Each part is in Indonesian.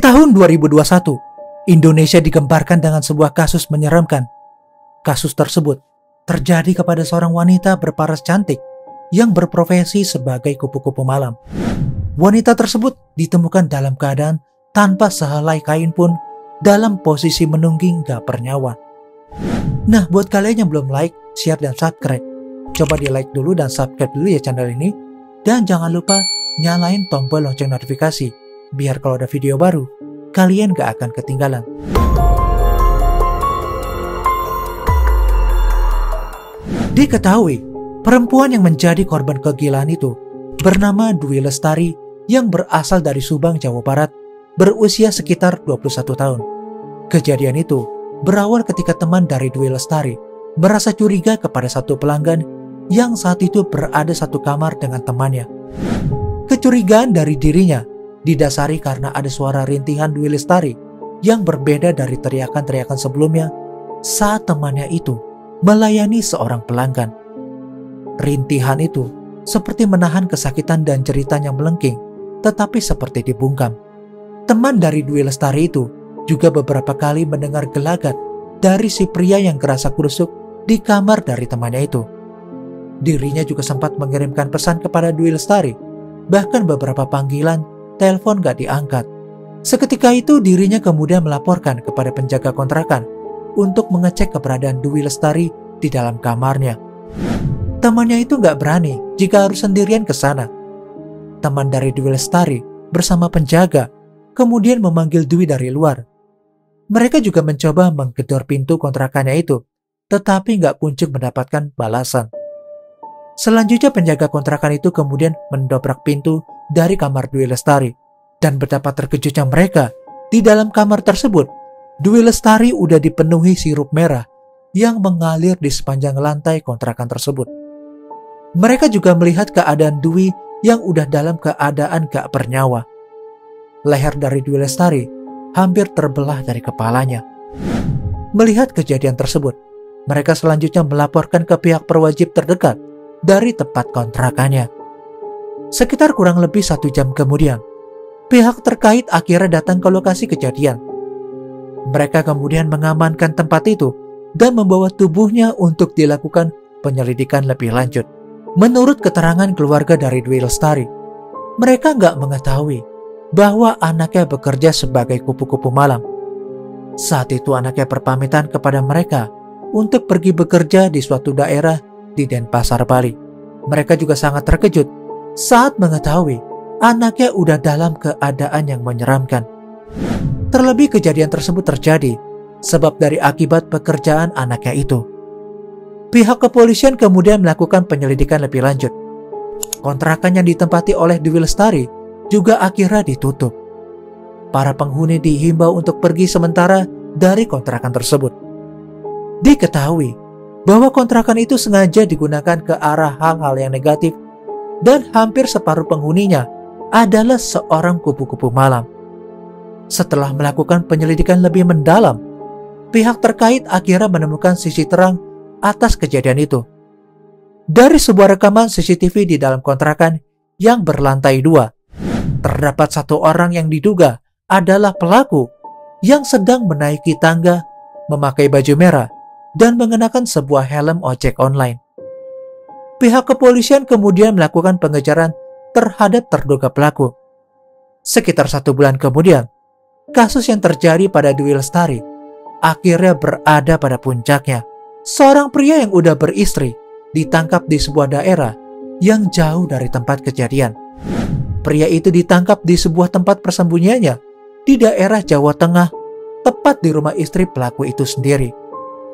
tahun 2021, Indonesia digemparkan dengan sebuah kasus menyeramkan. Kasus tersebut terjadi kepada seorang wanita berparas cantik yang berprofesi sebagai kupu-kupu malam. Wanita tersebut ditemukan dalam keadaan tanpa sehelai kain pun, dalam posisi menungging gak bernyawa. Nah, buat kalian yang belum like, share, dan subscribe, coba di like dulu dan subscribe dulu ya channel ini. Dan jangan lupa nyalain tombol lonceng notifikasi, biar kalau ada video baru, kalian gak akan ketinggalan. Diketahui, perempuan yang menjadi korban kegilaan itu bernama Dwi Lestari yang berasal dari Subang, Jawa Barat, berusia sekitar 21 tahun. Kejadian itu berawal ketika teman dari Dwi Lestari merasa curiga kepada satu pelanggan yang saat itu berada satu kamar dengan temannya. Kecurigaan dari dirinya didasari karena ada suara rintihan Dwi Lestari yang berbeda dari teriakan-teriakan sebelumnya saat temannya itu melayani seorang pelanggan. Rintihan itu seperti menahan kesakitan dan ceritanya melengking, tetapi seperti dibungkam. Teman dari Dwi Lestari itu juga beberapa kali mendengar gelagat dari si pria yang kerasa krusuk di kamar dari temannya itu. Dirinya juga sempat mengirimkan pesan kepada Dwi Lestari, bahkan beberapa panggilan telepon gak diangkat. Seketika itu dirinya kemudian melaporkan kepada penjaga kontrakan untuk mengecek keberadaan Dwi Lestari di dalam kamarnya. Temannya itu gak berani jika harus sendirian ke sana. Teman dari Dwi Lestari bersama penjaga kemudian memanggil Dwi dari luar. Mereka juga mencoba menggedor pintu kontrakannya itu, tetapi gak kunjung mendapatkan balasan. Selanjutnya penjaga kontrakan itu kemudian mendobrak pintu dari kamar Dwi Lestari, dan betapa terkejutnya mereka. Di dalam kamar tersebut, Dwi Lestari udah dipenuhi sirup merah yang mengalir di sepanjang lantai kontrakan tersebut. Mereka juga melihat keadaan Dwi yang udah dalam keadaan gak bernyawa. Leher dari Dwi Lestari hampir terbelah dari kepalanya. Melihat kejadian tersebut, mereka selanjutnya melaporkan ke pihak berwajib terdekat dari tempat kontrakannya. Sekitar kurang lebih 1 jam kemudian, pihak terkait akhirnya datang ke lokasi kejadian. Mereka kemudian mengamankan tempat itu dan membawa tubuhnya untuk dilakukan penyelidikan lebih lanjut. Menurut keterangan keluarga dari Dwi Lestari, mereka nggak mengetahui bahwa anaknya bekerja sebagai kupu-kupu malam. Saat itu anaknya berpamitan kepada mereka untuk pergi bekerja di suatu daerah di Denpasar, Bali. Mereka juga sangat terkejut saat mengetahui anaknya udah dalam keadaan yang menyeramkan. Terlebih kejadian tersebut terjadi sebab dari akibat pekerjaan anaknya itu. Pihak kepolisian kemudian melakukan penyelidikan lebih lanjut. Kontrakan yang ditempati oleh Dwi Lestari juga akhirnya ditutup. Para penghuni dihimbau untuk pergi sementara dari kontrakan tersebut. Diketahui bahwa kontrakan itu sengaja digunakan ke arah hal-hal yang negatif, dan hampir separuh penghuninya adalah seorang kupu-kupu malam. Setelah melakukan penyelidikan lebih mendalam, pihak terkait akhirnya menemukan sisi terang atas kejadian itu. Dari sebuah rekaman CCTV di dalam kontrakan yang berlantai 2, terdapat satu orang yang diduga adalah pelaku yang sedang menaiki tangga, memakai baju merah, dan mengenakan sebuah helm ojek online. Pihak kepolisian kemudian melakukan pengejaran terhadap terduga pelaku. Sekitar 1 bulan kemudian, kasus yang terjadi pada Dwi Lestari akhirnya berada pada puncaknya. Seorang pria yang udah beristri ditangkap di sebuah daerah yang jauh dari tempat kejadian. Pria itu ditangkap di sebuah tempat persembunyiannya di daerah Jawa Tengah, tepat di rumah istri pelaku itu sendiri.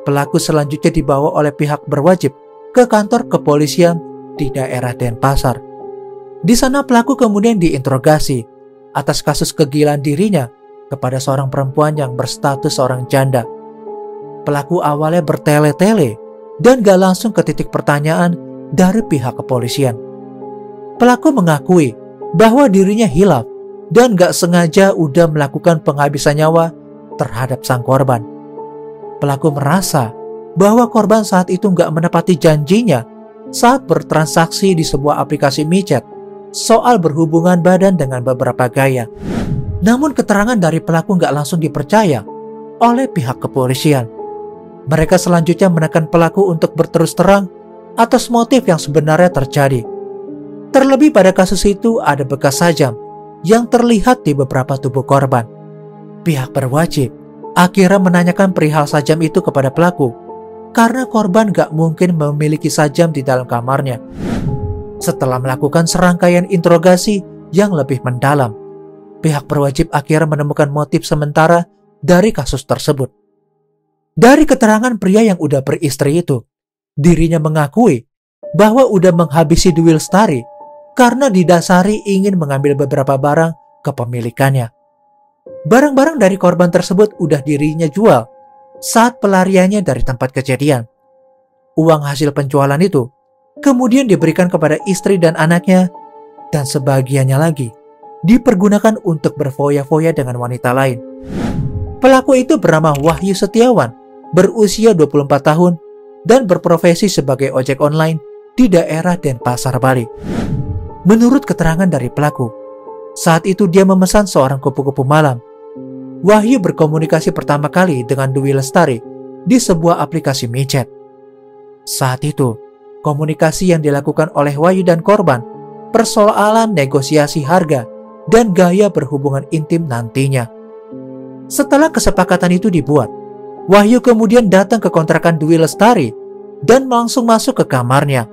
Pelaku selanjutnya dibawa oleh pihak berwajib ke kantor kepolisian di daerah Denpasar. Di sana pelaku kemudian diinterogasi atas kasus kegilaan dirinya kepada seorang perempuan yang berstatus seorang janda. Pelaku awalnya bertele-tele dan gak langsung ke titik pertanyaan dari pihak kepolisian. Pelaku mengakui bahwa dirinya hilaf dan gak sengaja udah melakukan penghabisan nyawa terhadap sang korban. Pelaku merasa bahwa korban saat itu gak menepati janjinya saat bertransaksi di sebuah aplikasi micet soal berhubungan badan dengan beberapa gaya. Namun keterangan dari pelaku nggak langsung dipercaya oleh pihak kepolisian. Mereka selanjutnya menekan pelaku untuk berterus terang atas motif yang sebenarnya terjadi. Terlebih pada kasus itu ada bekas sajam yang terlihat di beberapa tubuh korban. Pihak berwajib akhirnya menanyakan perihal sajam itu kepada pelaku karena korban gak mungkin memiliki sajam di dalam kamarnya. Setelah melakukan serangkaian interogasi yang lebih mendalam, pihak berwajib akhirnya menemukan motif sementara dari kasus tersebut. Dari keterangan pria yang udah beristri itu, dirinya mengakui bahwa udah menghabisi Dwi Lestari karena didasari ingin mengambil beberapa barang kepemilikannya. Barang-barang dari korban tersebut udah dirinya jual saat pelariannya dari tempat kejadian. Uang hasil penjualan itu kemudian diberikan kepada istri dan anaknya, dan sebagiannya lagi dipergunakan untuk berfoya-foya dengan wanita lain. Pelaku itu bernama Wahyu Setiawan, berusia 24 tahun dan berprofesi sebagai ojek online di daerah Denpasar, Bali. Menurut keterangan dari pelaku, saat itu dia memesan seorang kupu-kupu malam. Wahyu berkomunikasi pertama kali dengan Dwi Lestari di sebuah aplikasi micet. Saat itu, komunikasi yang dilakukan oleh Wahyu dan korban persoalan negosiasi harga dan gaya berhubungan intim nantinya. Setelah kesepakatan itu dibuat, Wahyu kemudian datang ke kontrakan Dwi Lestari dan langsung masuk ke kamarnya.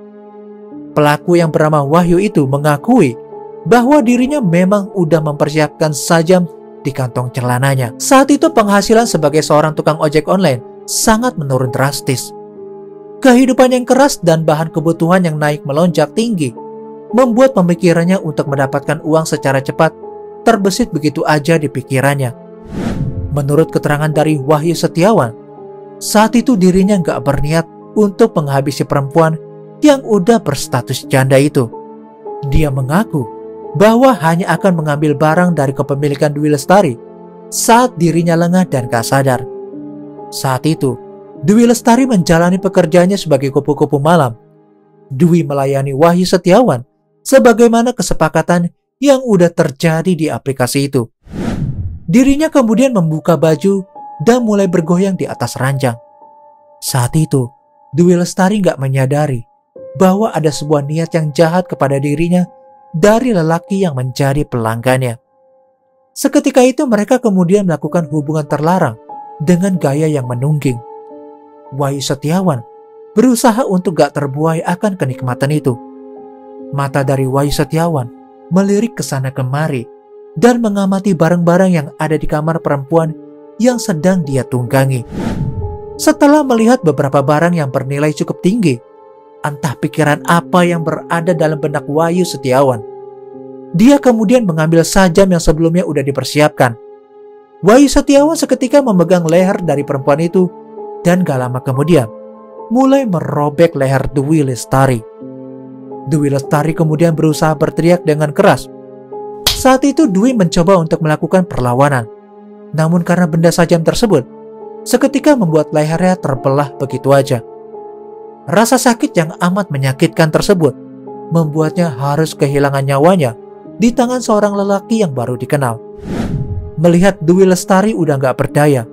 Pelaku yang bernama Wahyu itu mengakui bahwa dirinya memang udah mempersiapkan sajam di kantong celananya. Saat itu penghasilan sebagai seorang tukang ojek online sangat menurun drastis. Kehidupan yang keras dan bahan kebutuhan yang naik melonjak tinggi membuat pemikirannya untuk mendapatkan uang secara cepat terbesit begitu aja di pikirannya. Menurut keterangan dari Wahyu Setiawan, saat itu dirinya nggak berniat untuk menghabisi perempuan yang udah berstatus janda itu. Dia mengaku bahwa hanya akan mengambil barang dari kepemilikan Dwi Lestari saat dirinya lengah dan gak sadar. Saat itu, Dwi Lestari menjalani pekerjaannya sebagai kupu-kupu malam. Dwi melayani Wahyu Setiawan sebagaimana kesepakatan yang udah terjadi di aplikasi itu. Dirinya kemudian membuka baju dan mulai bergoyang di atas ranjang. Saat itu, Dwi Lestari gak menyadari bahwa ada sebuah niat yang jahat kepada dirinya dari lelaki yang menjadi pelanggannya. Seketika itu mereka kemudian melakukan hubungan terlarang dengan gaya yang menungging. Wahyu Setiawan berusaha untuk gak terbuai akan kenikmatan itu. Mata dari Wahyu Setiawan melirik ke sana kemari dan mengamati barang-barang yang ada di kamar perempuan yang sedang dia tunggangi. Setelah melihat beberapa barang yang bernilai cukup tinggi, entah pikiran apa yang berada dalam benak Wahyu Setiawan. Dia kemudian mengambil sajam yang sebelumnya udah dipersiapkan. Wahyu Setiawan seketika memegang leher dari perempuan itu dan gak lama kemudian mulai merobek leher Dwi Lestari. Dwi Lestari kemudian berusaha berteriak dengan keras. Saat itu Dwi mencoba untuk melakukan perlawanan. Namun karena benda sajam tersebut seketika membuat lehernya terbelah begitu aja. Rasa sakit yang amat menyakitkan tersebut membuatnya harus kehilangan nyawanya di tangan seorang lelaki yang baru dikenal. Melihat Dwi Lestari udah gak berdaya,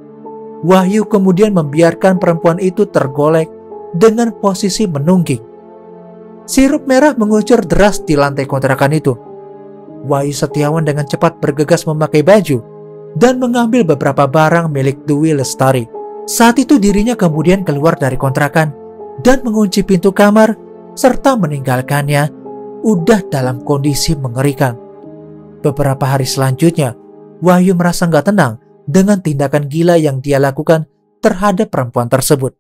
Wahyu kemudian membiarkan perempuan itu tergolek dengan posisi menungging. Sirup merah mengucur deras di lantai kontrakan itu. Wahyu Setiawan dengan cepat bergegas memakai baju dan mengambil beberapa barang milik Dwi Lestari. Saat itu dirinya kemudian keluar dari kontrakan dan mengunci pintu kamar serta meninggalkannya udah dalam kondisi mengerikan. Beberapa hari selanjutnya, Wahyu merasa gak tenang dengan tindakan gila yang dia lakukan terhadap perempuan tersebut.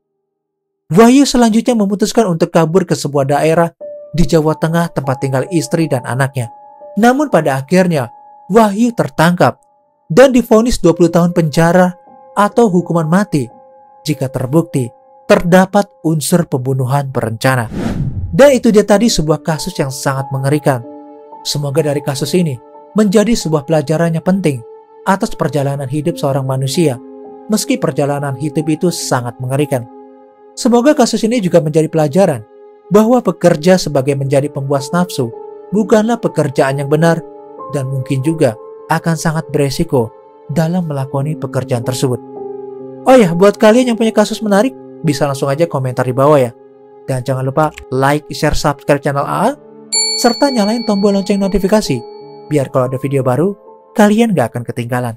Wahyu selanjutnya memutuskan untuk kabur ke sebuah daerah di Jawa Tengah tempat tinggal istri dan anaknya. Namun pada akhirnya, Wahyu tertangkap dan divonis 20 tahun penjara atau hukuman mati jika terbukti terdapat unsur pembunuhan berencana. Dan itu dia tadi sebuah kasus yang sangat mengerikan. Semoga dari kasus ini menjadi sebuah pelajaran yang penting atas perjalanan hidup seorang manusia, meski perjalanan hidup itu sangat mengerikan. Semoga kasus ini juga menjadi pelajaran bahwa bekerja sebagai menjadi pembuas nafsu bukanlah pekerjaan yang benar, dan mungkin juga akan sangat beresiko dalam melakoni pekerjaan tersebut. Oh ya, buat kalian yang punya kasus menarik, bisa langsung aja komentar di bawah ya. Dan jangan lupa like, share, subscribe channel AA, serta nyalain tombol lonceng notifikasi, biar kalau ada video baru, kalian gak akan ketinggalan.